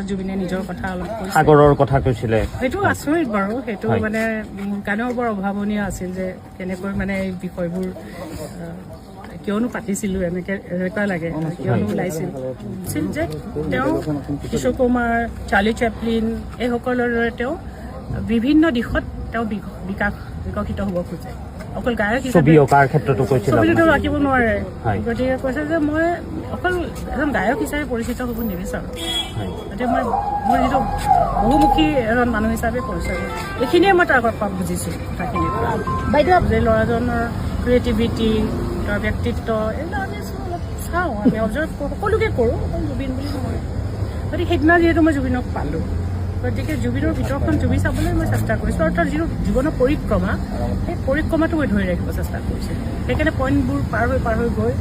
জুবিনে নিজৰ কথা অলপ কৈছে সাগৰৰ কথা কৈছিলে সেইটো আচৰিত বাৰু সেইটো মানে গানৰ বৰ অভাৱনীয় আছিল যে কেনেকৈ মানে এই বিষয়বোৰ কিয়নো পাতিছিলোঁ এনেকুৱা লাগে কিয়নো ওলাইছিল যে তেওঁ কিশোৰ কুমাৰ চাৰ্লি চেপলিন এইসকলৰ দৰে তেওঁ বিভিন্ন দিশত তেওঁ বিকশিত হ'ব খোজে অকল গায়ক হিচাপে ছবিটো আঁকিব নোৱাৰে গতিকে কৈছে যে মই অকল এজন গায়ক হিচাপে পৰিচিত হ'ব নিবিচাৰোঁ গতিকে মোৰ যিটো বহুমুখী এজন মানুহ হিচাপে পৰিচয় এইখিনিয়ে মই তাৰ পৰা বুজিছোঁ কথাখিনিৰ পৰা বাইদেউ যে ল'ৰাজনৰ ক্ৰিয়েটিভিটি তাৰ ব্যক্তিত্ব এইবিলাক আমি অলপ চাওঁ আমি অবজাৰ্ভ কৰোঁ সকলোকে কৰোঁ অকল জুবিন বুলি নহয় গতিকে সেইদিনা যিহেতু মই জুবিনক পালোঁ গতিকে জুবিনৰ ভিতৰখন জুবি চাবলৈ মই চেষ্টা কৰিছোঁ আৰু তাৰ যিটো জীৱনৰ পৰিক্ৰমা সেই পৰিক্ৰমাটো মই ধৰি ৰাখিব চেষ্টা কৰিছোঁ সেইকাৰণে পইণ্টবোৰ পাৰ হৈ গৈ